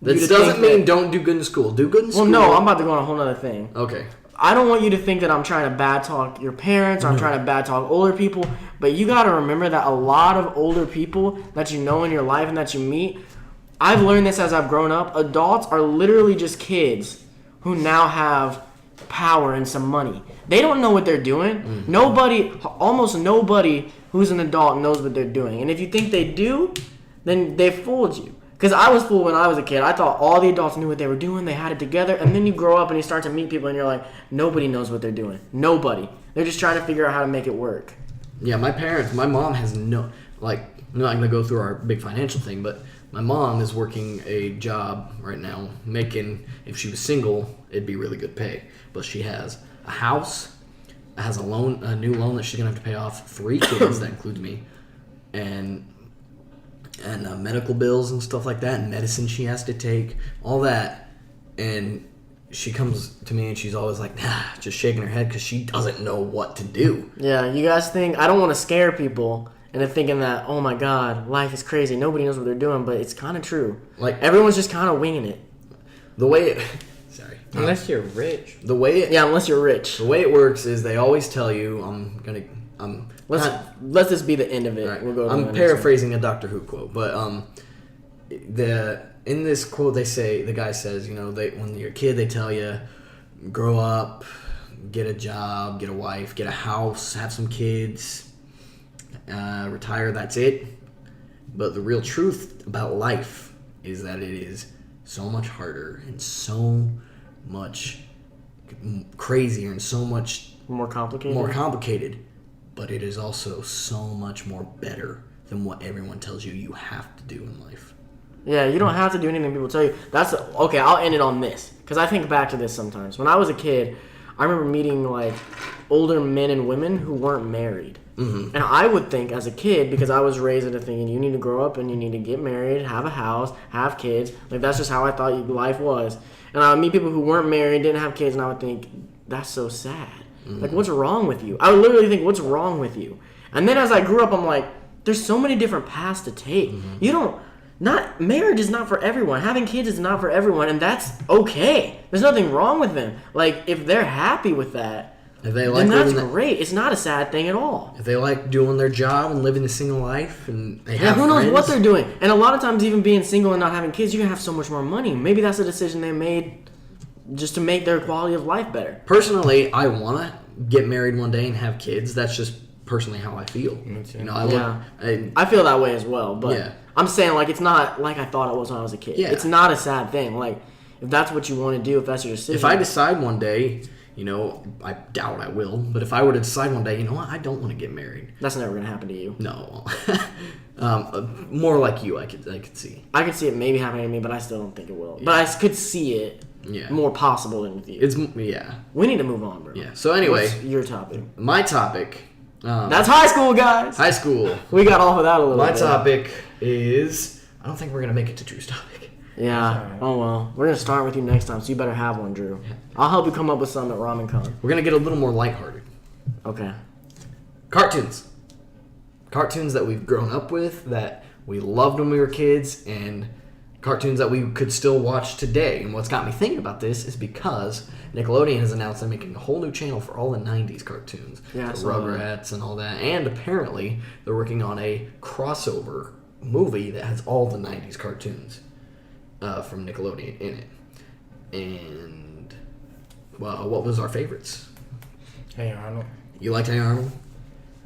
This doesn't mean don't do good in school. Do good in school. Well, no, I'm about to go on a whole other thing. Okay. I don't want you to think that I'm trying to bad talk your parents or I'm trying to bad talk older people, but you got to remember that a lot of older people that you know in your life and that you meet I've learned this as I've grown up. Adults are literally just kids who now have power and some money. They don't know what they're doing. Almost nobody who's an adult knows what they're doing. And if you think they do, then they fooled you. Because I was fooled when I was a kid. I thought all the adults knew what they were doing. They had it together. And then you grow up and you start to meet people and you're like, nobody knows what they're doing. Nobody. They're just trying to figure out how to make it work. Yeah, my mom has no, like, I'm not going to go through our big financial thing, but my mom is working a job right now, making, if she was single, it'd be really good pay. But she has a house, has a new loan that she's going to have to pay off, 3 kids, that includes me, and medical bills and stuff like that, and medicine she has to take, all that. And she comes to me and she's always like, just shaking her head because she doesn't know what to do. Yeah, you guys think, I don't want to scare people into thinking that, oh my God, life is crazy. Nobody knows what they're doing, but it's kind of true. Like, everyone's just kind of winging it. The way it... Sorry. Unless you're rich. Yeah, unless you're rich. The way it works is they always tell you, Let's just be the end of it. Right. We'll go to I'm paraphrasing a Doctor Who quote, but in this quote the guy says, when you're a kid they tell you, grow up, get a job, get a wife, get a house, have some kids, retire, that's it. But the real truth about life is that it is so much harder and so much crazier and so much more complicated. But it is also so much more better than what everyone tells you have to do in life. Yeah, you don't have to do anything people tell you. Okay, I'll end it on this. Because I think back to this sometimes. When I was a kid, I remember meeting, like, older men and women who weren't married. Mm-hmm. And I would think as a kid, because I was raised into thinking you need to grow up and you need to get married, have a house, have kids. Like, that's just how I thought life was. And I would meet people who weren't married, didn't have kids, and I would think, that's so sad. Mm-hmm. Like, what's wrong with you? I would literally think, what's wrong with you? And then as I grew up, I'm like, there's so many different paths to take. Mm-hmm. Marriage is not for everyone. Having kids is not for everyone, and that's okay. There's nothing wrong with them. Like, if they're happy with that, then that's great. It's not a sad thing at all. If they like doing their job and living a single life, and they have who knows what they're doing. And a lot of times, even being single and not having kids, you're going to have so much more money. Maybe that's a decision they made just to make their quality of life better. Personally, I want to get married one day and have kids. That's just personally how I feel. I feel that way as well, but I'm saying, like, it's not like I thought it was when I was a kid. Yeah. It's not a sad thing. Like, if that's what you want to do, if that's your decision. If I decide one day, I doubt I will, but if I were to decide one day, I don't want to get married. That's never going to happen to you. No. More like you, I could see. I could see it maybe happening to me, but I still don't think it will. Yeah. But I could see it more possible than with you. We need to move on, bro. Yeah. So anyway. What's your topic? My topic. That's high school, guys. High school. We got off of that a little bit. My topic is... I don't think we're going to make it to Drew's topic. Yeah. Right. Oh, well. We're going to start with you next time, so you better have one, Drew. I'll help you come up with something at Ramen Con. We're going to get a little more lighthearted. Okay. Cartoons. Cartoons that we've grown up with, that we loved when we were kids, and cartoons that we could still watch today. And what's got me thinking about this is because Nickelodeon has announced they're making a whole new channel for all the 90s cartoons. Yeah, so Rugrats and all that. And apparently they're working on a crossover movie that has all the 90s cartoons from Nickelodeon in it. And, well, what was our favorites? Hey Arnold. You liked Hey Arnold?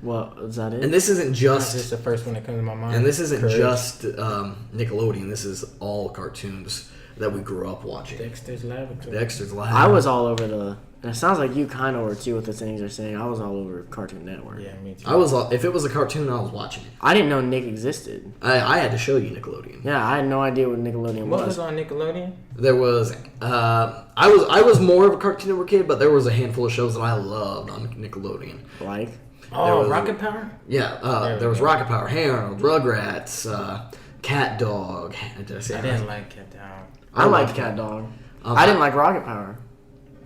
Well, is that it? And this isn't just... This is the first one that comes to my mind. And this isn't just Nickelodeon. This is all cartoons that we grew up watching. Dexter's Laboratory. I was all over the... And it sounds like you kind of were too with the things you're saying. I was all over Cartoon Network. Yeah, me too. If it was a cartoon, I was watching it. I didn't know Nick existed. I had to show you Nickelodeon. Yeah, I had no idea what Nickelodeon was. What was on Nickelodeon? There was... I was more of a Cartoon Network kid, but there was a handful of shows that I loved on Nickelodeon. Like? Rocket Power? Yeah, there was Rocket Power, Hey Arnold, Rugrats, Cat Dog. I didn't like Cat Dog. I liked Cat Dog. I didn't like Rocket Power.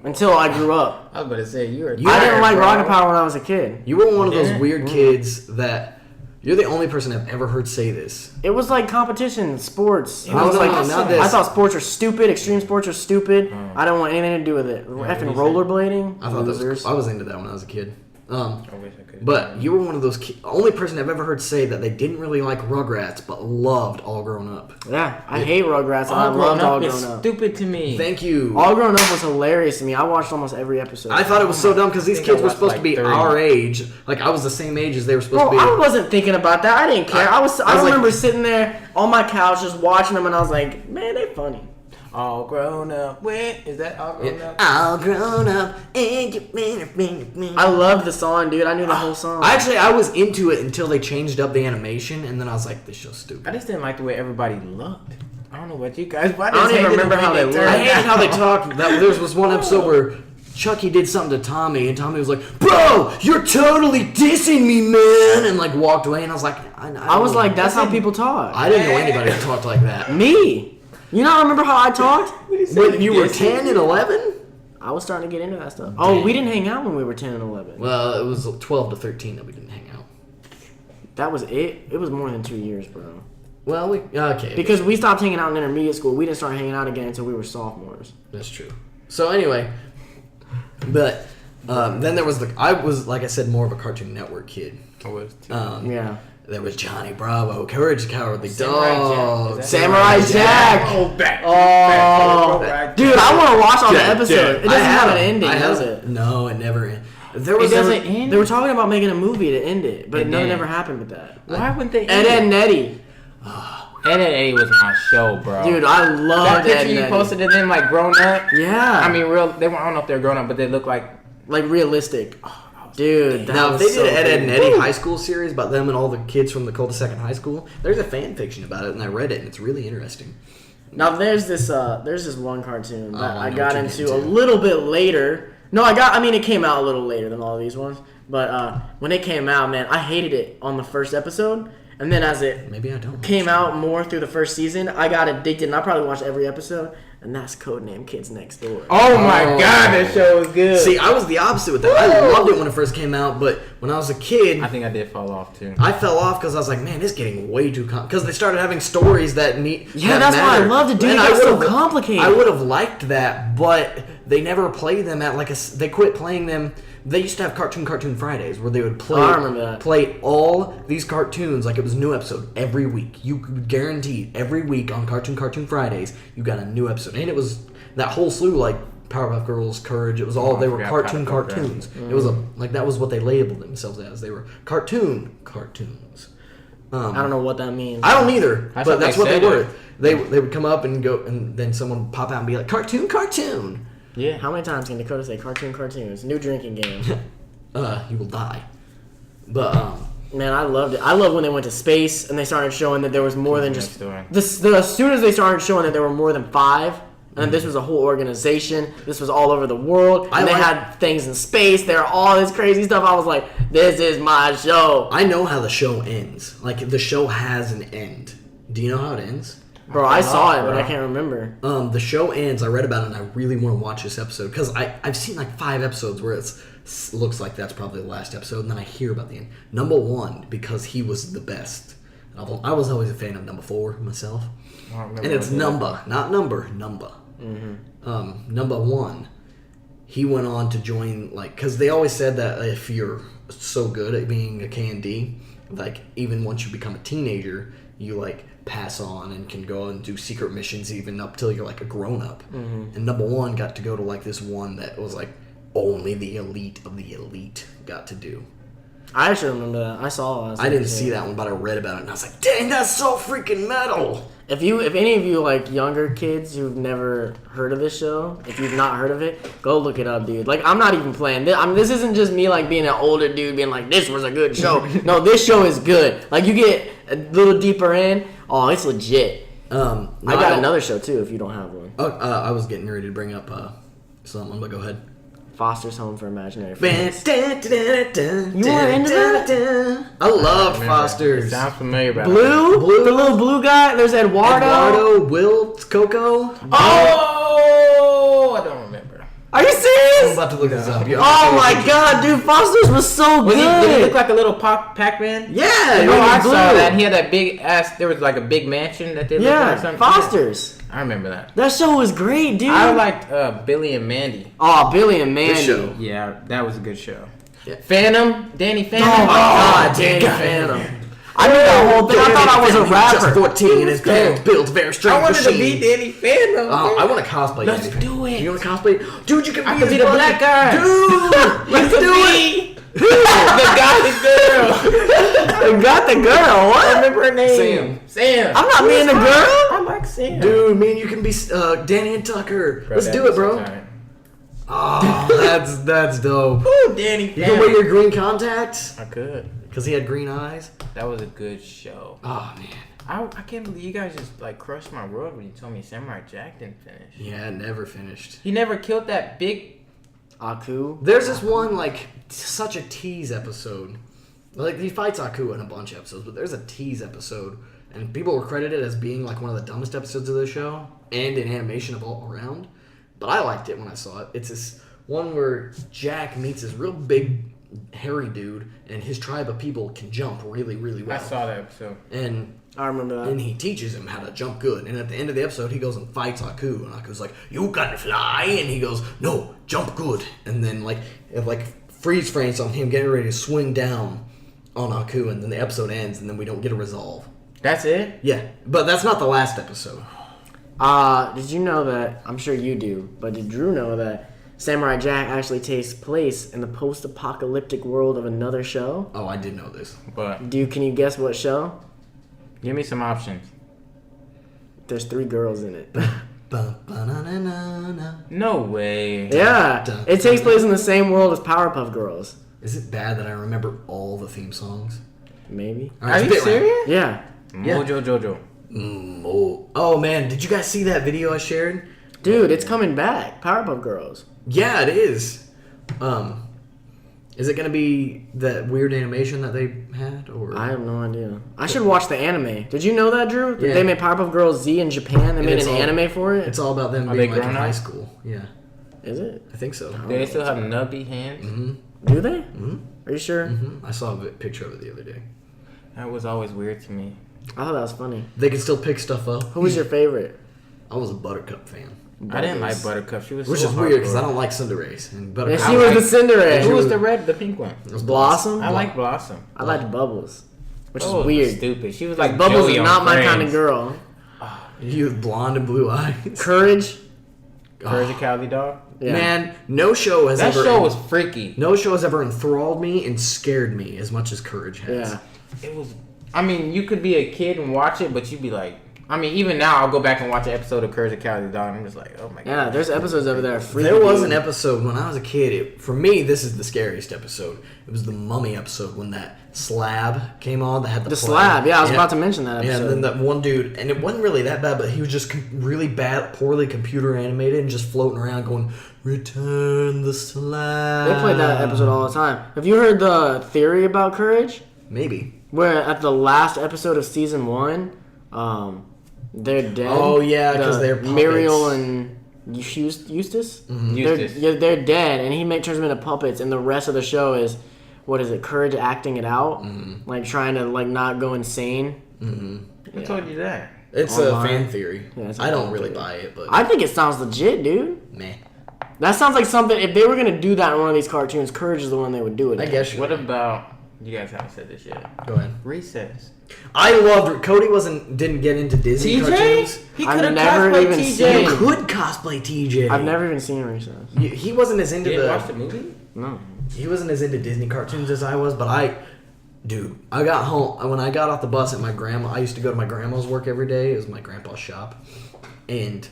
Until I grew up. I was about to say, I didn't like Rocket Power when I was a kid. You were one of those weird kids that... You're the only person I've ever heard say this. It was like competition, sports. I thought sports are stupid. Extreme sports are stupid. I don't want anything to do with it. Effing rollerblading. I was into that when I was a kid. I wish I could. But you were one of those only person I've ever heard say that they didn't really like Rugrats, but loved All Grown Up. Yeah, I hate Rugrats, and I All loved Grown All Up is Grown Up. stupid to me. Thank you. All Grown Up was hilarious to me. I watched almost every episode. I thought it was so dumb because these I think kids I were watched supposed to like be 30. our age. Like I was the same age as they were supposed Bro, to be. I wasn't thinking about that. I didn't care. I was remember like- sitting there on my couch just watching them, and I was like, man, they funny. All grown up. Wait, is that all grown up? All grown up. I loved the song, dude. I knew the whole song. I was into it until they changed up the animation, and then I was like, this show's stupid. I just didn't like the way everybody looked. I don't know about you guys, but I don't even remember how they I looked. hated how they talked. There was one episode where Chucky did something to Tommy, and Tommy was like, "Bro, you're totally dissing me, man," and like walked away. And I was like, I was like, that's how people talk. I didn't know anybody that talked like that. Me. You not remember how I talked? When you were 10 and 11? I was starting to get into that stuff. Oh, we didn't hang out when we were 10 and 11. Well, it was 12 to 13 that we didn't hang out. That was it. It was more than 2 years, bro. Well, okay. Because we stopped hanging out in intermediate school. We didn't start hanging out again until we were sophomores. That's true. So anyway, but then there was I was, like I said, more of a Cartoon Network kid. I was too. Yeah. There was Johnny Bravo, Courage the Cowardly Samurai Jack. Dog, Is that- Samurai Jack. Oh, back. Oh, dude, I want to watch all the episodes. It doesn't have an ending, I does have it? No, it never ends. There It was doesn't end? They were talking about making a movie to end it, but It nothing didn't. ever happened with that. Why wouldn't they? Ed, Edd, and Eddie. Ed, Edd, Eddie was my show, bro. Dude, I that loved Ed, picture and you Eddie. posted of them like grown up. Yeah. I mean, real. They weren't. I don't know if they're grown up, but they look like. like realistic. Dude, that Now, if was they so did an Ed, Edd, and cool. Eddie high school series about them and all the kids from the cul-de-sac in high school, there's a fan fiction about it, and I read it, and it's really interesting. Now there's this one cartoon that I I know got what you're into getting a to. little bit later. No, it came out a little later than all these ones. But when it came out, man, I hated it on the first episode. And then as it Maybe I don't. came out more through the first season, I got addicted, and I probably watched every episode. And that's Codename Kids Next Door. Oh my god, that show was good. See, I was the opposite with that. I loved it when it first came out, but when I was a kid, I think I did fall off too. I fell off because I was like, man, this is getting way too because they started having stories that need. Yeah, that that's why I matter. loved it, dude. And It I got so would've- complicated. I would have liked that, but they never played them at they quit playing them. They used to have Cartoon Fridays where they would play. Oh, I remember that. Play all these cartoons like it was a new episode every week. You could guarantee every week on Cartoon Fridays you got a new episode, and it was that whole slew like Powerpuff Girls, Courage. It was all I they were forgot cartoons. Powerpuff Girls. It was that was what they labeled themselves as. They were cartoons. I don't know what that means. I don't either, I but thought that's they what they said were. it. They would come up and go, and then someone would pop out and be like, cartoon. Yeah. How many times can Dakota say cartoons? New drinking game. You will die. But Man, I loved it. I love when they went to space and they started showing that there was more than just Next as soon as they started showing that there were more than 5, and this was a whole organization. This was all over the world, and they had things in space. There are all this crazy stuff. I was like, this is my show, I know how the show ends. Like the show has an end. Do you know how it ends? bro. I saw it, but bro. I can't remember. The show ends. I read about it, and I really want to watch this episode because I've seen like 5 episodes where looks like that's probably the last episode, and then I hear about the end. Number 1 because he was the best. I was always a fan of number 4 myself, and it's number, not number. Number 1. He went on to join because they always said that if you're so good at being a K&D, like even once you become a teenager, you like pass on and can go and do secret missions even up till you're like a grown up. And number 1 got to go to like this one that was like only the elite of the elite got to do. I actually remember that. I saw it. I didn't see that one, but I read about it and I was like, dang, that's so freaking metal. If any of you like younger kids who've never heard of this show, if you've not heard of it, go look it up, dude. Like, I'm not even playing. This isn't just me like being an older dude being like, this was a good show. No, this show is good. Like, you get a little deeper in. Oh, it's legit. I got another show too. If you don't have one, I was getting ready to bring up something, but go ahead. Foster's Home for Imaginary Friends. You weren't into that? I love Foster's. It sounds familiar, but Blue? The little blue guy. There's Eduardo, Wilt, Coco. Oh, I don't remember. Are you I'm serious? about to look this up. Oh my god, dude! Foster's was so Did he good. look like a little Pac-Man? Yeah, Oh, he was I blue. saw that. He had that big ass. There was like a big mansion that they lived in or Yeah, something. Foster's. I remember that. That show was great, dude. I liked Billy and Mandy. Oh, Billy and Mandy. show. Yeah, that was a good show. Phantom, Danny Phantom. Oh my God, Danny God. Phantom. I knew that whole thing. I thought I was a Just rapper. 14 and his parents built very strange I wanted to machine. be Danny Phantom. Oh, I want to cosplay. Let's Danny Phantom. do it. You want to cosplay? Dude, you can I be could his be the buddy. black guy. Dude, let's do it. the guy, the girl. I got the girl. I What? remember her name. Sam. I'm not being a girl. I like Sam. Dude, me and you can be Danny and Tucker. Bro, Let's that do it, was bro. so tight. Oh, that's dope. Ooh, Danny You can wear Phantom. your green contacts I could. because he had green eyes. That was a good show. Oh man. I can't believe you guys just like crushed my world when you told me Samurai Jack didn't finish. Yeah, it never finished. He never killed that big. Aku. There's this one like such a tease episode. Like he fights Aku in a bunch of episodes, but there's a tease episode, and people were credited as being like one of the dumbest episodes of the show and in animation of all around. But I liked it when I saw it. It's this one where Jack meets this real big, hairy dude, and his tribe of people can jump really, really well. I saw that episode. And I remember that. he teaches him how to jump good. And at the end of the episode, he goes and fights Aku, and Aku's like, "You can fly," and he goes, "No, jump good." And then it freeze frames on him getting ready to swing down on Aku, and then the episode ends, and then we don't get a resolve. That's it? Yeah, but that's not the last episode. Did you know that? I'm sure you do, but did Drew know that Samurai Jack actually takes place in the post-apocalyptic world of another show? Oh, I did know this. But Can you guess what show? give me some options. There's 3 girls in it. Ba-ba-na-na-na-na. No way. Yeah, it takes place in the same world as Powerpuff Girls. Is it bad that I remember all the theme songs? Maybe. All right, Are you spit round. serious? Yeah. Yeah. Mojo Jojo. Oh man, did you guys see that video I shared? Dude, it's coming back. Powerpuff Girls. Yeah, it is. Is it gonna be that weird animation that they had, or I have no idea. I should watch the anime. Did you know that, Drew? That Yeah. they made Powerpuff Girls Z in Japan? They made it's an all- anime for it? it's all about them Are being they like in grown high up? school? Yeah, Is it? I think so. Do they still have nubby hands? Do they? Are you sure? I saw a picture of it the other day. That was always weird to me. I thought that was funny. They can still pick stuff up. Who was your favorite? I was a Buttercup fan, I didn't like Buttercup. She was which so is weird because I hardcore. don't like Cinderace and Yeah, Buttercup. she I was like- the Cinderella. Who was the pink one? It was Blossom? I like Blossom. I liked Bubbles, which Bubbles is was weird. Stupid. She was Like like Bubbles Joey is on not my Friends. kind of girl. You with blonde and blue eyes. Courage. Courage the Cowardly Dog. Yeah. Man, no show has That ever show was freaky. no show has ever enthralled me and scared me as much as Courage has. Yeah. It was. I mean, you could be a kid and watch it, but you'd be like. I mean, even now, I'll go back and watch an episode of Courage the Cowardly Dog, and I'm just like, oh my god. Yeah, there's episodes over there. Freaky, There was dude. an episode when I was a kid. For me, this is the scariest episode. It was the Mummy episode when that slab came on that had the The plague. slab. Yeah, I was about to mention that Yeah, episode. and then that one dude, and it wasn't really that bad, but he was just really bad, poorly computer animated, and just floating around going, "Return the slab." They played that episode all the time. Have you heard the theory about Courage? Maybe. Where at the last episode of season 1, they're dead. Oh, yeah, 'cause they're puppets. Muriel and Eustace. Eustace. They're dead, and he turns them into puppets. And the rest of the show is, what is it? Courage acting it out, like trying to not go insane. Who told you that? It's a Online. fan theory. Yeah, it's a I don't fan really theory. buy it, but I think it sounds legit, dude. meh. That sounds like something. If they were gonna do that in one of these cartoons, Courage is the one they would do it. I in. guess you. What about? You guys haven't said this yet. Go ahead. Recess. I loved. Cody didn't get into Disney cartoons. He I've could have never cosplayed even TJ. seen- You could cosplay TJ. I've never even seen Recess. He wasn't as into You didn't watch the movie? No. He wasn't as into Disney cartoons as I was, but I got home when I got off the bus at my grandma. I used to go to my grandma's work every day. It was my grandpa's shop, and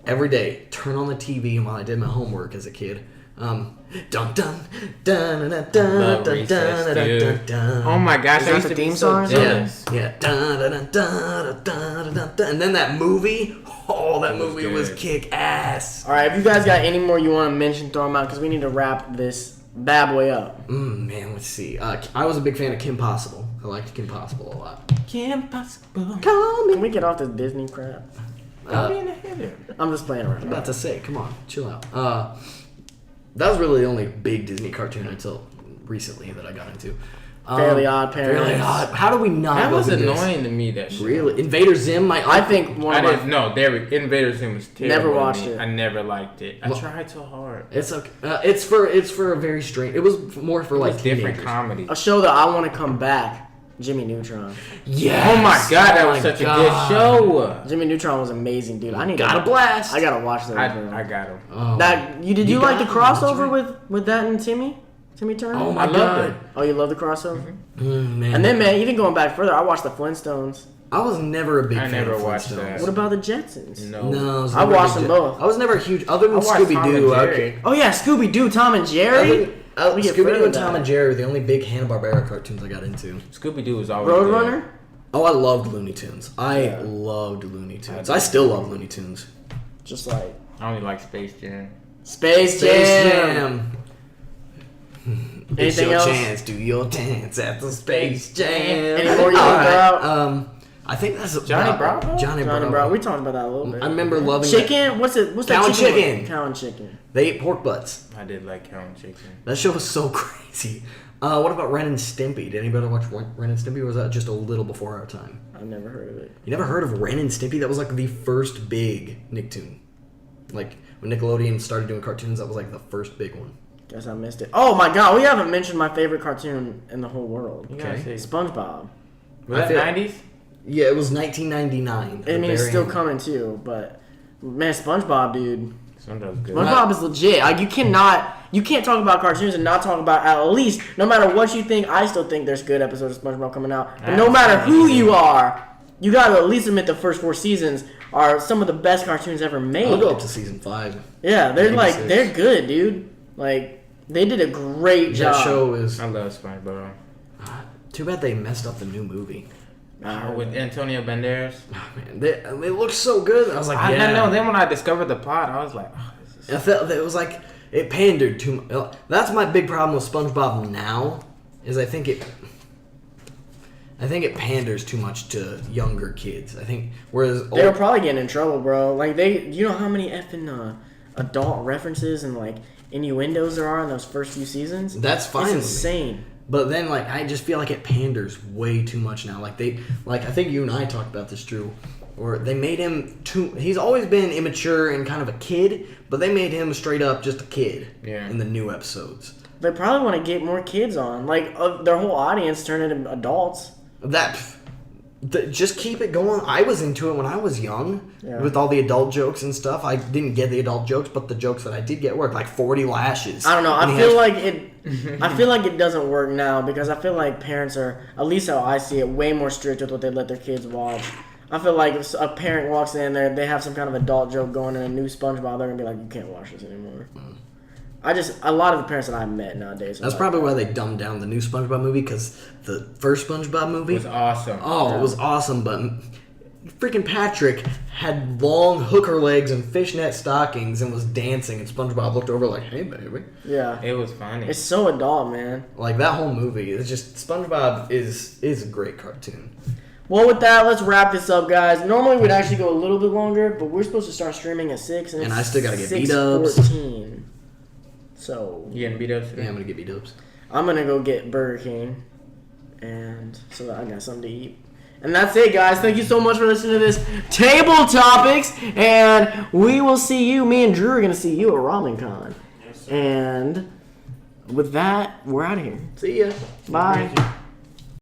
every day turn on the TV while I did my homework as a kid. Dun dun dun dun dun dun Love dun Recess, dun dude. dun dun. Oh my gosh, Is I that used the to be theme so song? jealous. Yeah. Dun, dun, dun, dun, dun, dun, dun. And then that movie. Oh, that It was movie was good. kick ass. All right, if you guys got any more you want to mention, throw them out because we need to wrap this bad boy up. Man, let's see. I was a big fan of Kim Possible. I liked Kim Possible a lot. Kim Possible. Call me. Can we get off this Disney crap? Don't be in the header. I'm just playing around. About to say, come on, chill out. That was really the only big Disney cartoon until recently that I got into. Fairly Odd Parents. Fairly Odd. How do we not? That go was through this? annoying to me. That shit. Really, Invader Zim. I think one I of my didn't. No, Invader Zim was terrible. Never to watched me. it. I never liked it. I Well, tried so hard. It's okay. It's for a very strange. It was more for like It's different teenagers. comedy. a show that I want to come back. Jimmy Neutron. Yes. Oh my god, that Oh was my such God. a good show. Jimmy Neutron was amazing, dude. I need Got a to blast. I gotta watch that. bro. I got him. Oh. That did you You like the got it, crossover that's with that and Timmy Turner? Oh my I loved god. it. Oh, you love the crossover? Man. And then, man, even going back further, I watched the Flintstones. I was never a big I fan never of watched Flintstones. that. What about the Jetsons? No. No, I, was I never a watched big them both. I was never a huge. Other than I watched Scooby Tom Doo, and Jerry. okay. Oh yeah, Scooby Doo, Tom and Jerry. We get Scooby further Doo and than Tom that. and Jerry were the only big Hanna-Barbera cartoons I got into. Scooby Doo was always Roadrunner. Oh, I loved Looney Tunes. I Yeah. loved Looney Tunes. I still love Looney Tunes. Just like Good. I only like Space Jam. Space Jam. It's Anything your else? chance, do your dance at the Space Jam. Any more you want to Alright, throw out? I think that's Johnny about- Bravo? Johnny Johnny Bravo. Bravo. We talked about that a little bit. I remember loving that. Chicken. What's it? What's that Cow and chicken? chicken. one? Cow and chicken. They ate pork butts. I did like Cow and Chicken. That show was so crazy. What about Ren and Stimpy? Did anybody watch Ren and Stimpy, or was that just a little before our time? I've never heard of it. You never heard of Ren and Stimpy? That was like the first big Nicktoon. Like when Nickelodeon started doing cartoons, that was like the first big one. Guess I missed it. Oh my god, we haven't mentioned my favorite cartoon in the whole world. You gotta Okay. say. SpongeBob. Was I that feel- 90s? Yeah, it was 1999. I mean, it's still coming too, but man, SpongeBob, dude. Sometimes good. SpongeBob is legit. Like you can't talk about cartoons and not talk about at least no matter what you think. I still think there's good episodes of SpongeBob coming out. But no matter who you are, you gotta at least admit the first 4 seasons are some of the best cartoons ever made. I'll go up to season 5. Yeah, they're maybe like 6. they're good, dude. Like they did a great job. That show is I love SpongeBob. too bad they messed up the new movie. With Antonio Banderas. Oh, man, they look so good. I was like, I yeah. don't know. Then when I discovered the plot, I was like, oh, this is I felt that it was like it pandered too much. That's my big problem with SpongeBob now. Is I think it panders too much to younger kids. I think whereas They were probably getting in trouble, bro. Like you know how many effing adult references and like innuendos there are in those first few seasons. that's fine. It's with me. insane. But then, like, I just feel like it panders way too much now. Like I think you and I talked about this, Drew, or they made him too. He's always been immature and kind of a kid, but they made him straight up just a kid. Yeah. In the new episodes, They probably want to get more kids on. Like their whole audience turn into adults. just keep it going. I was into it when I was young, Yeah. with all the adult jokes and stuff. I didn't get the adult jokes, but the jokes that I did get worked, like 40 lashes. I don't know. And I he feel has- like it. I feel like it doesn't work now because I feel like parents are, at least how I see it, way more strict with what they let their kids watch. I feel like if a parent walks in there, they have some kind of adult joke going in a new SpongeBob, they're gonna be like, "You can't watch this anymore." A lot of the parents that I've met nowadays. are That's like, probably why they dumbed down the new SpongeBob movie, because the first SpongeBob movie it was awesome. Oh, it was awesome, but freaking Patrick had long hooker legs and fishnet stockings and was dancing, and SpongeBob looked over like, "Hey, baby." Yeah, It was funny. it's so adult, man. Like that whole movie is just SpongeBob is a great cartoon. Well, with that, let's wrap this up, guys. Normally, we'd actually go a little bit longer, but we're supposed to start streaming at 6, and And it's I still gotta get B-dubs. 6:14. So You getting beat up today? Yeah, I'm gonna get B-dubs. I'm gonna go get Burger King, and so that I got something to eat. And that's it, guys. Thank you so much for listening to this Table Topics, and we will see you. Me and Drew are gonna see you at RamenCon. And with that, we're out of here. See ya. Bye.